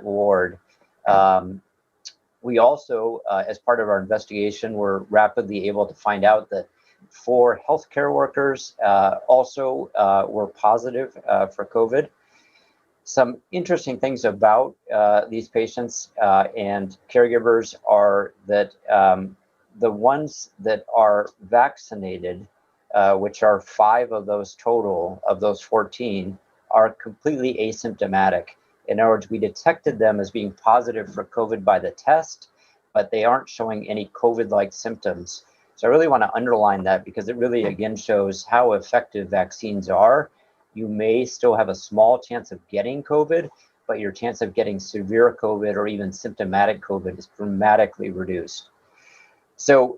ward. We also, as part of our investigation, were rapidly able to find out that 4 healthcare workers also were positive for COVID. Some interesting things about these patients and caregivers are that the ones that are vaccinated, which are 5 of those total, of those 14, are completely asymptomatic. In other words, we detected them as being positive for COVID by the test, but they aren't showing any COVID-like symptoms. So I really want to underline that because it really, again, shows how effective vaccines are. You may still have a small chance of getting COVID, but your chance of getting severe COVID or even symptomatic COVID is dramatically reduced. So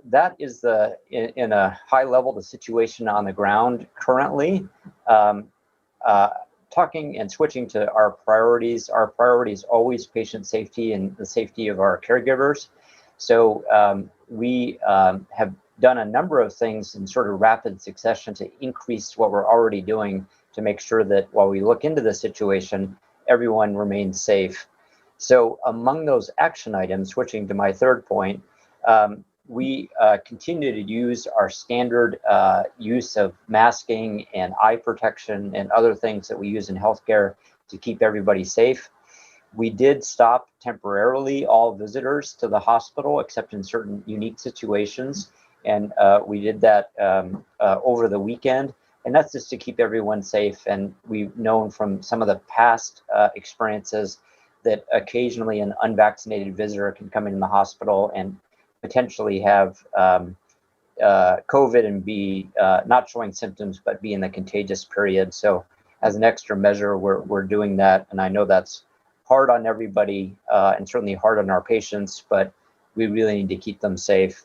that is in a high level, the situation on the ground currently. Talking and switching to our priorities always patient safety and the safety of our caregivers. So we have done a number of things in sort of rapid succession to increase what we're already doing to make sure that while we look into the situation, everyone remains safe. So among those action items, switching to my third point, we continue to use our standard use of masking and eye protection and other things that we use in healthcare to keep everybody safe. We did stop temporarily all visitors to the hospital, except in certain unique situations. And we did that over the weekend. And that's just to keep everyone safe. And we've known from some of the past experiences that occasionally an unvaccinated visitor can come in the hospital and potentially have COVID and be not showing symptoms, but be in the contagious period. So as an extra measure, we're doing that. And I know that's hard on everybody and certainly hard on our patients, but we really need to keep them safe.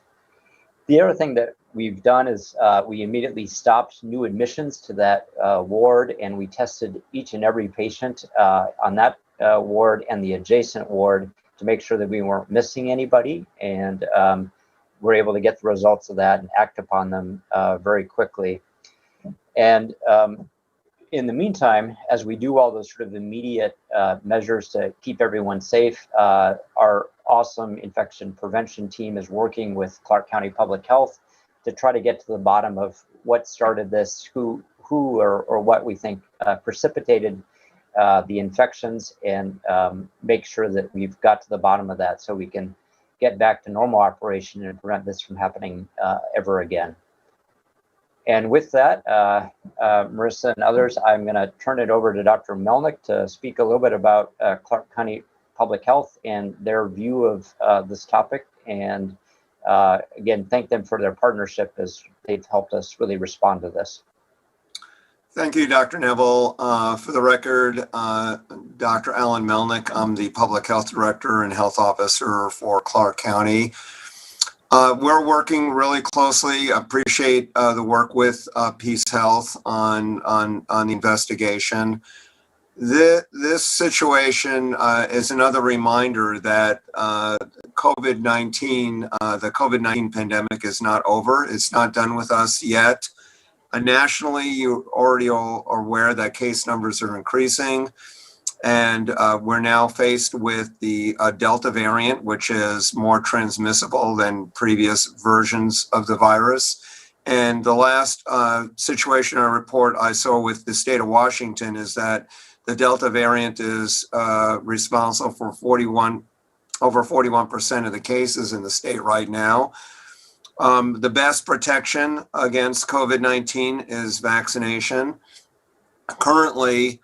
The other thing that we've done is we immediately stopped new admissions to that ward, and we tested each and every patient on that ward and the adjacent ward to make sure that we weren't missing anybody, and we're able to get the results of that and act upon them very quickly. And in the meantime, as we do all those sort of immediate measures to keep everyone safe, our awesome infection prevention team is working with Clark County Public Health to try to get to the bottom of what started this, who or what we think precipitated the infections, and make sure that we've got to the bottom of that so we can get back to normal operation and prevent this from happening ever again. And with that, Marissa and others, I'm going to turn it over to Dr. Melnick to speak a little bit about Clark County Public Health and their view of this topic. And again, thank them for their partnership as they've helped us really respond to this. Thank you, Dr. Neville. For the record, Dr. Alan Melnick, I'm the Public Health Director and Health Officer for Clark County. We're working really closely. Appreciate the work with PeaceHealth on the investigation. This situation is another reminder that COVID-19, the COVID-19 pandemic is not over. It's not done with us yet. Nationally, you already are aware that case numbers are increasing, and we're now faced with the Delta variant, which is more transmissible than previous versions of the virus. And the last situation or report I saw with the state of Washington is that the Delta variant is responsible for over 41% of the cases in the state right now. The best protection against COVID-19 is vaccination. Currently,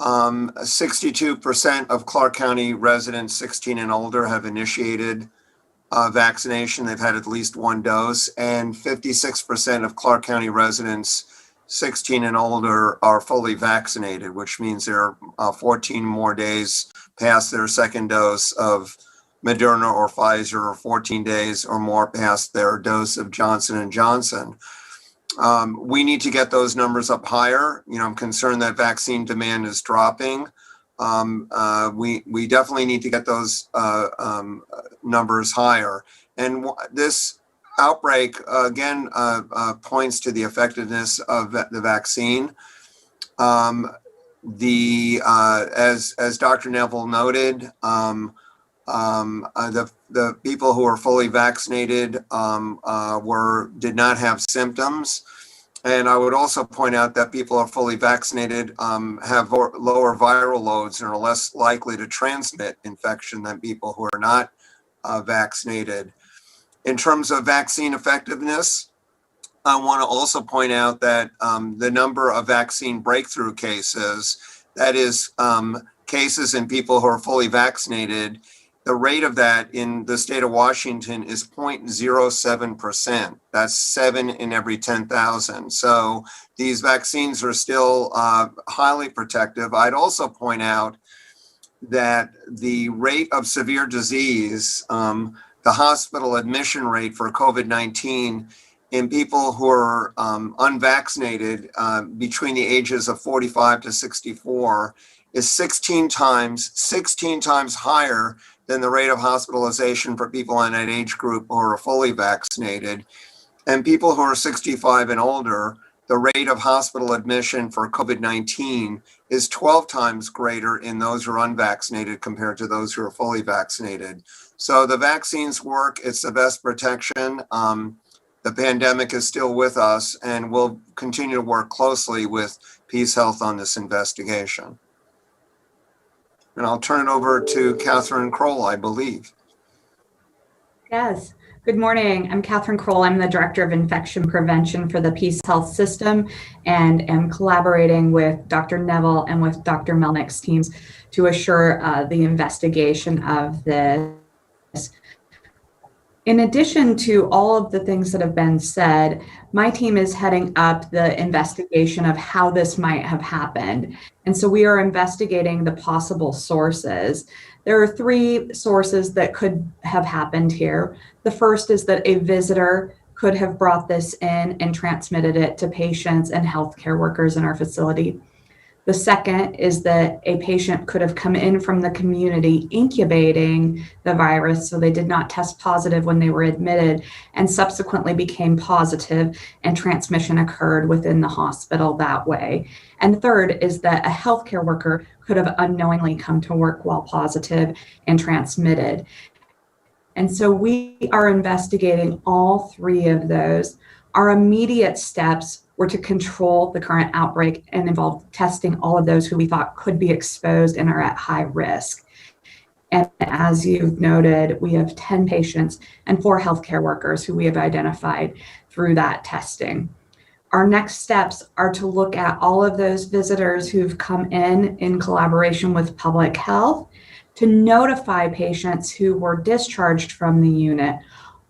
62% of Clark County residents 16 and older have initiated vaccination. They've had at least one dose, and 56% of Clark County residents 16 and older are fully vaccinated, which means they're 14 more days past their second dose of Moderna or Pfizer, or 14 days or more past their dose of Johnson & Johnson. We need to get those numbers up higher. I'm concerned that vaccine demand is dropping. We definitely need to get those numbers higher. And this outbreak, again, points to the effectiveness of the vaccine. as Dr. Neville noted, the people who are fully vaccinated did not have symptoms. And I would also point out that people who are fully vaccinated have lower viral loads and are less likely to transmit infection than people who are not vaccinated. In terms of vaccine effectiveness, I want to also point out that the number of vaccine breakthrough cases, that is cases in people who are fully vaccinated, the rate of that in the state of Washington is 0.07%. That's 7 in every 10,000. So these vaccines are still highly protective. I'd also point out that the rate of severe disease, the hospital admission rate for COVID-19 in people who are unvaccinated between the ages of 45 to 64 is 16 times higher than the rate of hospitalization for people in that age group who are fully vaccinated. And people who are 65 and older, the rate of hospital admission for COVID-19 is 12 times greater in those who are unvaccinated compared to those who are fully vaccinated. So the vaccines work, it's the best protection. The pandemic is still with us, and we'll continue to work closely with PeaceHealth on this investigation. And I'll turn it over to Catherine Kroll, I believe. Yes. Good morning. I'm Catherine Kroll. I'm the Director of Infection Prevention for the PeaceHealth system and am collaborating with Dr. Neville and with Dr. Melnick's teams to assure the investigation of this. In addition to all of the things that have been said, my team is heading up the investigation of how this might have happened. And so we are investigating the possible sources. There are 3 sources that could have happened here. The first is that a visitor could have brought this in and transmitted it to patients and healthcare workers in our facility. The second is that a patient could have come in from the community incubating the virus, so they did not test positive when they were admitted and subsequently became positive, and transmission occurred within the hospital that way. And third is that a healthcare worker could have unknowingly come to work while positive and transmitted. And so we are investigating all 3 of those. Our immediate steps were to control the current outbreak and involve testing all of those who we thought could be exposed and are at high risk. And as you've noted, we have 10 patients and 4 healthcare workers who we have identified through that testing. Our next steps are to look at all of those visitors who've come in collaboration with public health, to notify patients who were discharged from the unit.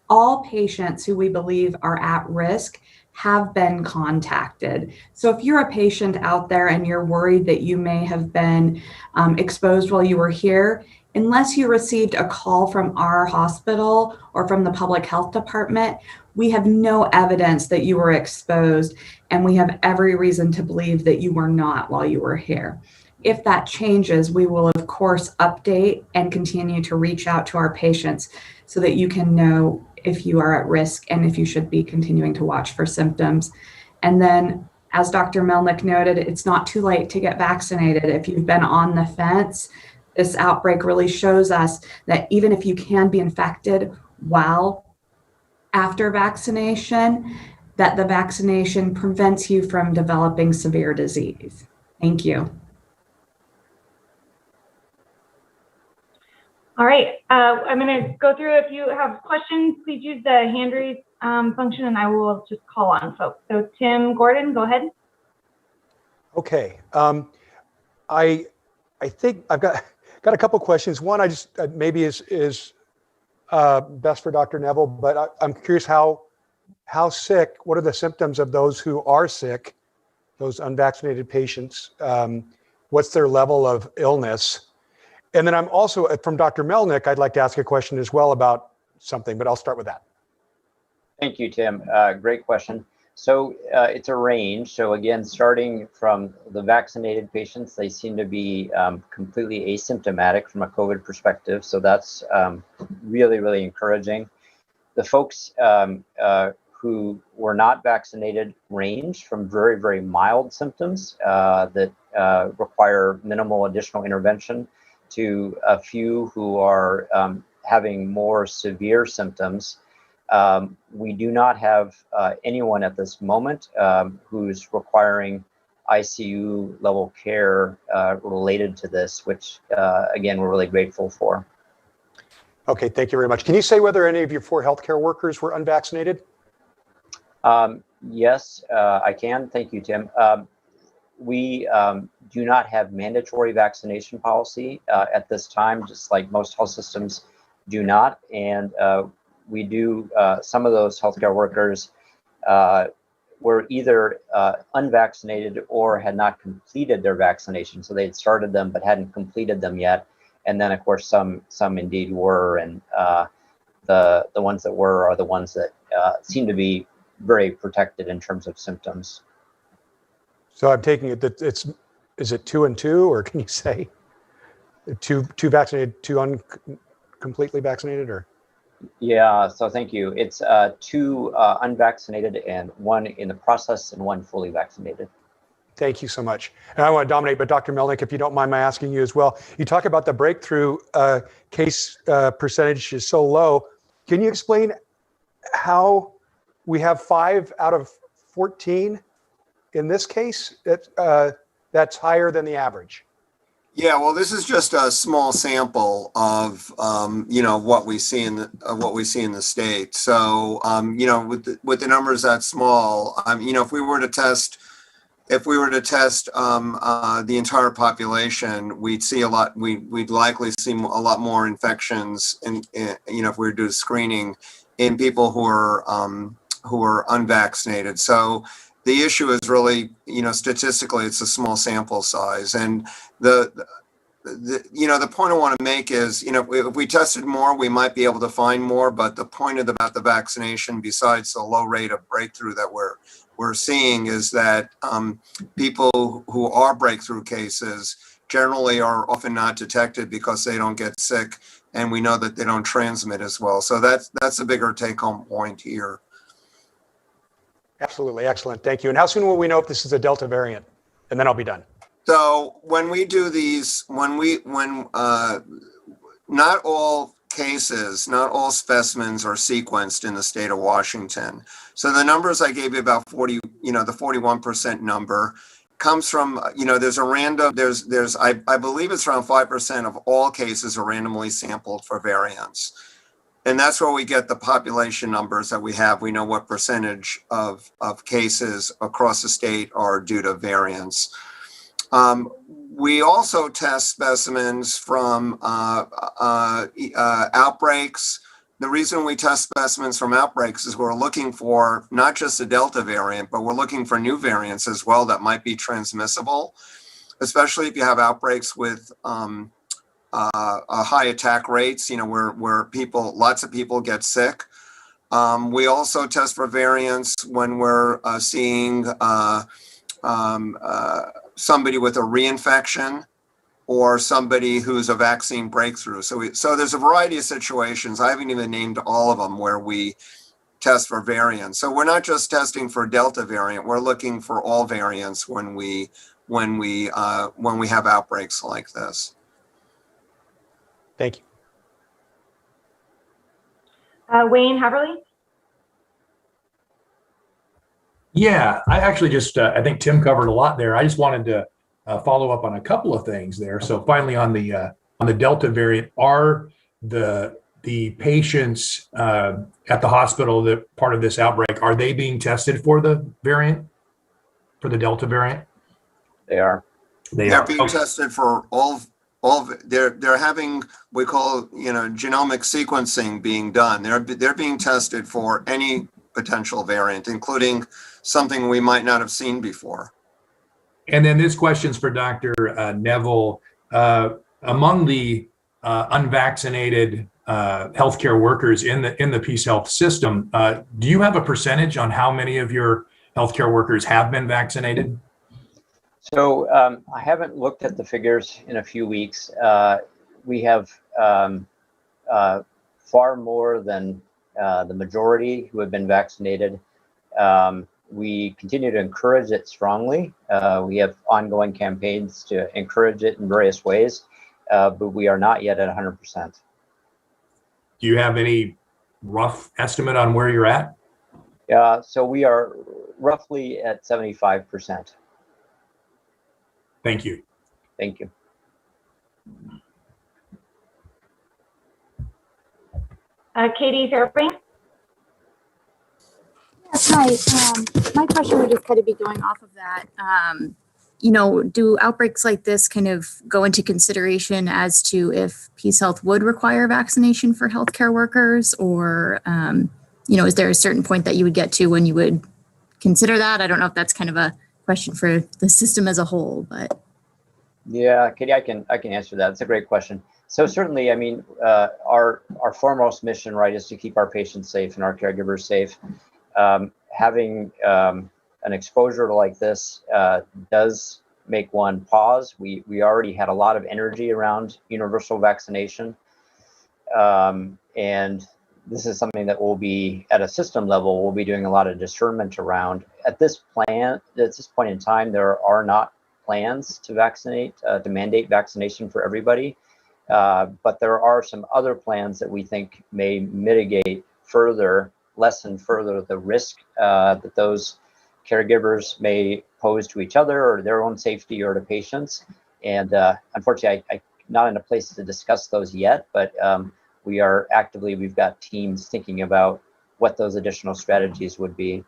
All patients who we believe are at risk have been contacted. So if you're a patient out there and you're worried that you may have been exposed while you were here, unless you received a call from our hospital or from the public health department, we have no evidence that you were exposed, and we have every reason to believe that you were not while you were here. If that changes, we will of course update and continue to reach out to our patients so that you can know if you are at risk and if you should be continuing to watch for symptoms. And then, as Dr. Melnick noted, it's not too late to get vaccinated. If you've been on the fence, this outbreak really shows us that even if you can be infected after vaccination, that the vaccination prevents you from developing severe disease. Thank you. All right, I'm going to go through. If you have questions, please use the hand raise function, and I will just call on folks. So Tim Gordon, go ahead. Okay, I think I've got a couple questions. One, I just maybe is best for Dr. Neville, but I'm curious how sick. What are the symptoms of those who are sick, those unvaccinated patients? What's their level of illness? And then I'm also, from Dr. Melnick, I'd like to ask a question as well about something, but I'll start with that. Thank you, Tim. Great question. So it's a range. So again, starting from the vaccinated patients, they seem to be completely asymptomatic from a COVID perspective. So that's really, really encouraging. The folks who were not vaccinated range from very, very mild symptoms that require minimal additional intervention to a few who are having more severe symptoms. We do not have anyone at this moment who's requiring ICU level care related to this, which again, we're really grateful for. Okay, thank you very much. Can you say whether any of your 4 healthcare workers were unvaccinated? Yes, I can. Thank you, Tim. We do not have mandatory vaccination policy at this time, just like most health systems do not. And we do, some of those healthcare workers were either unvaccinated or had not completed their vaccination. So they had started them but hadn't completed them yet. And then, of course, some indeed were, and the ones that were are the ones that seem to be very protected in terms of symptoms. So I'm taking it that is it 2 and 2, or can you say two vaccinated, 2 completely vaccinated, or? Yeah, so thank you. It's 2 unvaccinated and 1 in the process and 1 fully vaccinated. Thank you so much. And I want to dominate, but Dr. Melnick, if you don't mind my asking you as well, you talk about the breakthrough case percentage is so low. Can you explain how we have 5 out of 14 in this case that's higher than the average? Yeah, well, this is just a small sample of what we see in the state. So with the numbers that small, if we were to test the entire population, we'd see a lot. We'd likely see a lot more infections, if we were to do screening in people who are unvaccinated. So the issue is really, statistically, it's a small sample size, and the point I want to make is, if we tested more, we might be able to find more. But the point about the vaccination, besides the low rate of breakthrough that we're seeing, is that people who are breakthrough cases generally are often not detected because they don't get sick, and we know that they don't transmit as well. So that's a bigger take-home point here. Absolutely, excellent, thank you. And how soon will we know if this is a Delta variant? And then I'll be done. So when we do these, not all cases, not all specimens are sequenced in the state of Washington. So the numbers I gave you about 40, the 41% number comes from, there's a random, I believe it's around 5% of all cases are randomly sampled for variants. And that's where we get the population numbers that we have. We know what percentage of cases across the state are due to variants. We also test specimens from outbreaks. The reason we test specimens from outbreaks is we're looking for not just the Delta variant, but we're looking for new variants as well that might be transmissible, especially if you have outbreaks with high attack rates, where lots of people get sick. We also test for variants when we're seeing somebody with a reinfection or somebody who's a vaccine breakthrough. So there's a variety of situations. I haven't even named all of them where we test for variants. So we're not just testing for Delta variant. We're looking for all variants when we have outbreaks like this. Thank you. Wayne Haverly. Yeah, I actually just, I think Tim covered a lot there. I just wanted to follow up on a couple of things there. So finally on the Delta variant, are the patients at the hospital that part of this outbreak, are they being tested for the variant, for the Delta variant? They are. They're being tested for all they're having, we call, genomic sequencing being done. They're being tested for any potential variant, including something we might not have seen before. And then this question's for Dr. Neville. Among the unvaccinated healthcare workers in the PeaceHealth system, do you have a percentage on how many of your healthcare workers have been vaccinated? So I haven't looked at the figures in a few weeks. We have far more than the majority who have been vaccinated. We continue to encourage it strongly. We have ongoing campaigns to encourage it in various ways, but we are not yet at 100%. Do you have any rough estimate on where you're at? So we are roughly at 75%. Thank you. Thank you. Katie Fairbank. Yes, hi. My question would just kind of be going off of that. Do outbreaks like this kind of go into consideration as to if PeaceHealth would require vaccination for healthcare workers, or, is there a certain point that you would get to when you would consider that? I don't know if that's kind of a question for the system as a whole, but. Yeah, Katie, I can answer that. It's a great question. So certainly, I mean, our foremost mission, right, is to keep our patients safe and our caregivers safe. Having an exposure like this does make one pause. We already had a lot of energy around universal vaccination, and this is something that we'll be, at a system level, we'll be doing a lot of discernment around. At this point in time, there are not plans to vaccinate, to mandate vaccination for everybody. But there are some other plans that we think may mitigate further, lessen further the risk that those caregivers may pose to each other or their own safety or to patients. And unfortunately, I'm not in a place to discuss those yet, but we've got teams thinking about what those additional strategies would be.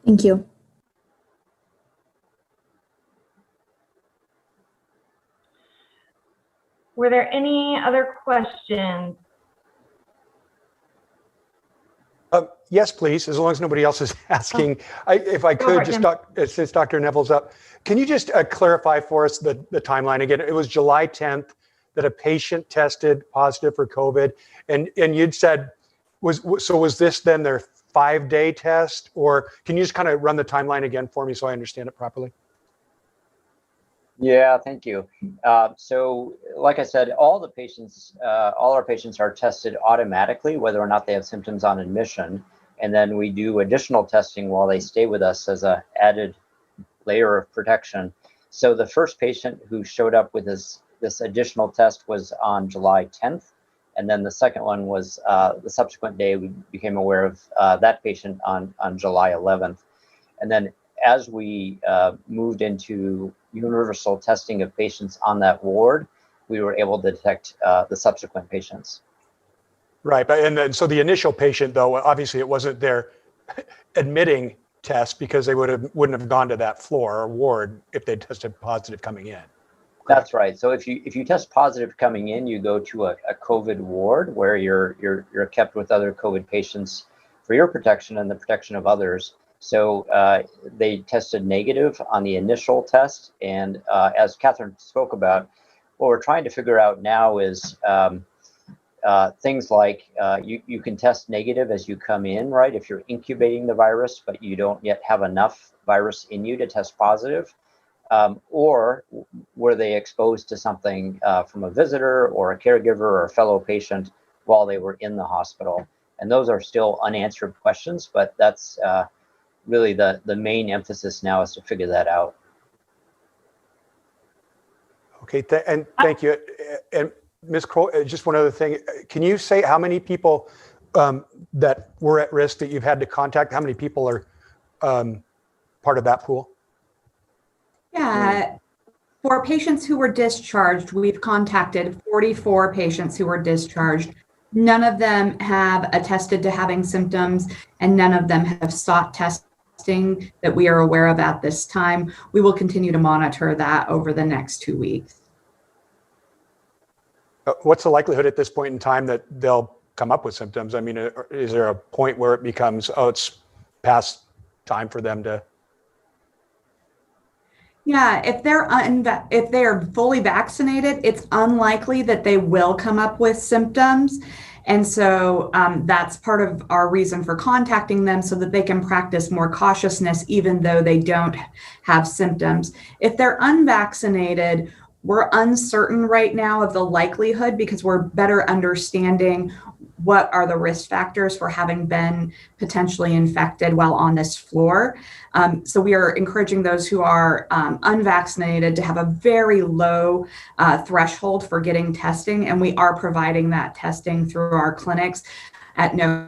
Thank you. Were there any other questions? Yes, please, as long as nobody else is asking. If I could, since Dr. Neville's up, can you just clarify for us the timeline again? It was July 10th that a patient tested positive for COVID, and you'd said, was this then their 5-day test, or can you just kind of run the timeline again for me so I understand it properly? Yeah, thank you. So like I said, all our patients are tested automatically, whether or not they have symptoms on admission. And then we do additional testing while they stay with us as an added layer of protection. So the first patient who showed up with this additional test was on July 10th. And then the second one was the subsequent day we became aware of that patient on July 11th. And then as we moved into universal testing of patients on that ward, we were able to detect the subsequent patients. Right, and then so the initial patient, though, obviously it wasn't their admitting test because they wouldn't have gone to that floor or ward if they tested positive coming in. That's right. So if you test positive coming in, you go to a COVID ward where you're kept with other COVID patients for your protection and the protection of others. So they tested negative on the initial test. And as Catherine spoke about, what we're trying to figure out now is things like you can test negative as you come in, right? If you're incubating the virus, but you don't yet have enough virus in you to test positive. Or were they exposed to something from a visitor or a caregiver or a fellow patient while they were in the hospital? And those are still unanswered questions, but that's really the main emphasis now is to figure that out. Okay, and thank you. And Ms. Kroll, just one other thing. Can you say how many people that were at risk that you've had to contact? How many people are part of that pool? Yeah, for patients who were discharged, we've contacted 44 patients who were discharged. None of them have attested to having symptoms, and none of them have sought testing that we are aware of at this time. We will continue to monitor that over the next 2 weeks. What's the likelihood at this point in time that they'll come up with symptoms? I mean, is there a point where it becomes, it's past time for them to? Yeah, if they are fully vaccinated, it's unlikely that they will come up with symptoms. And so that's part of our reason for contacting them, so that they can practice more cautiousness, even though they don't have symptoms. If they're unvaccinated, We're uncertain right now of the likelihood because we're better understanding what are the risk factors for having been potentially infected while on this floor. So we are encouraging those who are unvaccinated to have a very low threshold for getting testing, and we are providing that testing through our clinics at no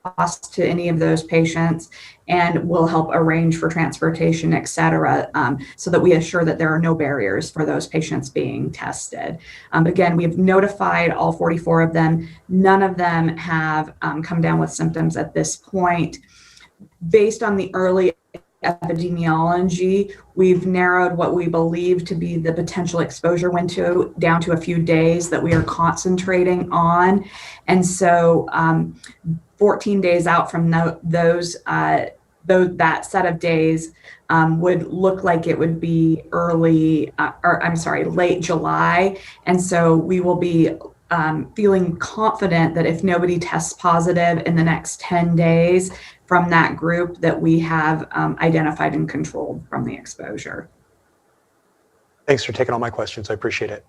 cost to any of those patients, and we'll help arrange for transportation, et cetera, so that we assure that there are no barriers for those patients being tested. Again, we've notified all 44 of them. None of them have come down with symptoms at this point. Based on the early epidemiology, we've narrowed what we believe to be the potential exposure window down to a few days that we are concentrating on. And so 14 days out from that set of days would look like it would be late July. And so we will be feeling confident that if nobody tests positive in the next 10 days from that group, that we have identified and controlled from the exposure. Thanks for taking all my questions. I appreciate it.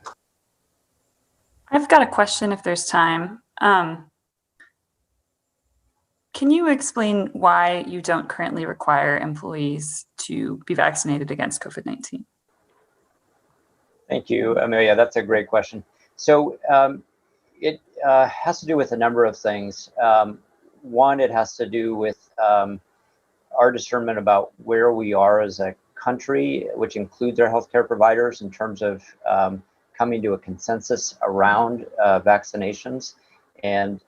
I've got a question if there's time. Can you explain why you don't currently require employees to be vaccinated against COVID-19? Thank you, Amelia. That's a great question. So it has to do with a number of things. One, it has to do with our discernment about where we are as a country, which includes our healthcare providers, in terms of coming to a consensus around vaccinations. And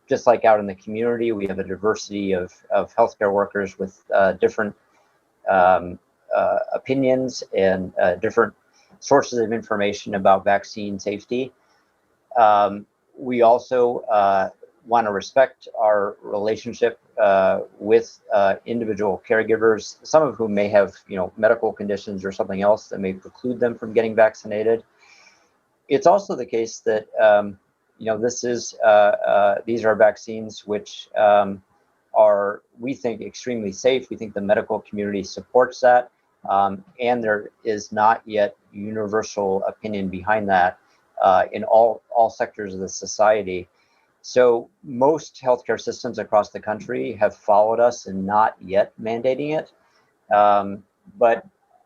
just like out in the community, we have a diversity of healthcare workers with different opinions and different sources of information about vaccine safety. We also want to respect our relationship with individual caregivers, some of whom may have, medical conditions or something else that may preclude them from getting vaccinated. It's also the case that these are vaccines which are, we think, extremely safe. We think the medical community supports that, and there is not yet universal opinion behind that in all sectors of the society. So most healthcare systems across the country have followed us and not yet mandating it. But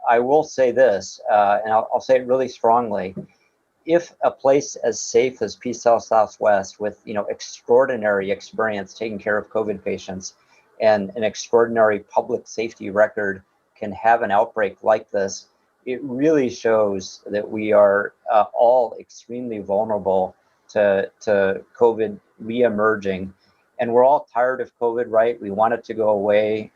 I will say this, and I'll say it really strongly. If a place as safe as PeaceHealth Southwest, with extraordinary experience taking care of COVID patients and an extraordinary public safety record, can have an outbreak like this, it really shows that we are all extremely vulnerable to COVID reemerging. And we're all tired of COVID, right? We want it to go away.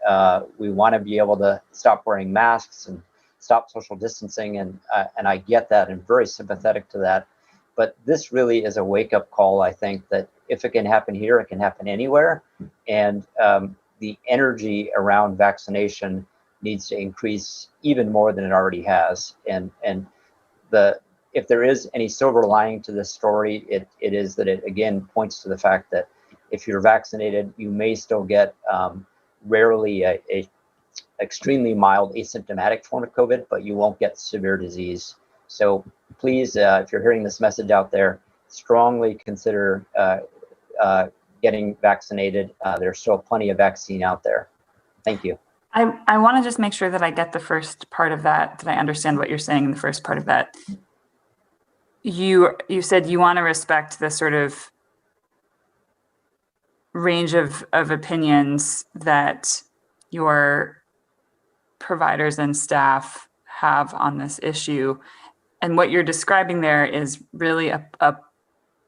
We want to be able to stop wearing masks and stop social distancing. And I get that and very sympathetic to that. But this really is a wake-up call, I think, that if it can happen here, it can happen anywhere. And the energy around vaccination needs to increase even more than it already has. And if there is any silver lining to this story, it is that it again points to the fact that if you're vaccinated, you may still get rarely a extremely mild asymptomatic form of COVID, but you won't get severe disease. So please, if you're hearing this message out there, strongly consider getting vaccinated. There's still plenty of vaccine out there. Thank you. I want to just make sure that I get the first part of that I understand what you're saying in the first part of that. You said you want to respect the sort of range of opinions that your providers and staff have on this issue. And what you're describing there is really a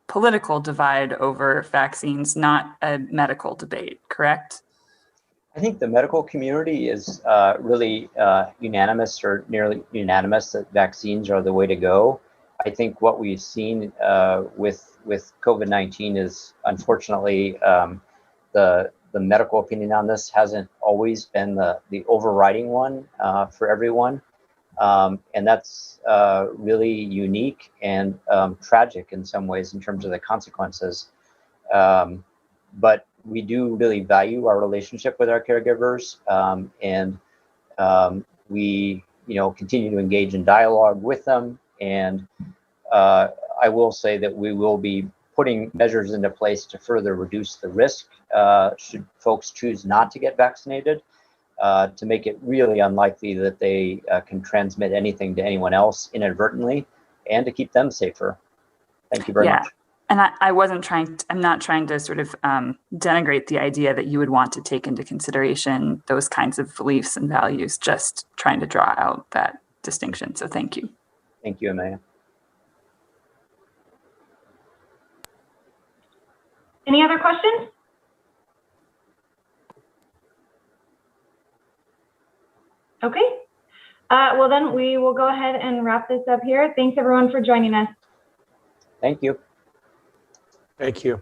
political divide over vaccines, not a medical debate, correct? I think the medical community is really unanimous or nearly unanimous that vaccines are the way to go. I think what we've seen with COVID-19 is, unfortunately, the medical opinion on this hasn't always been the overriding one for everyone. And that's really unique and tragic in some ways in terms of the consequences. But we do really value our relationship with our caregivers, and we continue to engage in dialogue with them And I will say that we will be putting measures into place to further reduce the risk should folks choose not to get vaccinated, to make it really unlikely that they can transmit anything to anyone else inadvertently, and to keep them safer. Thank you very much. And I'm not trying to sort of denigrate the idea that you would want to take into consideration those kinds of beliefs and values, just trying to draw out that distinction. So thank you. Thank you, Amaya. Any other questions? Okay. Well, then we will go ahead and wrap this up here. Thanks everyone for joining us. Thank you. Thank you.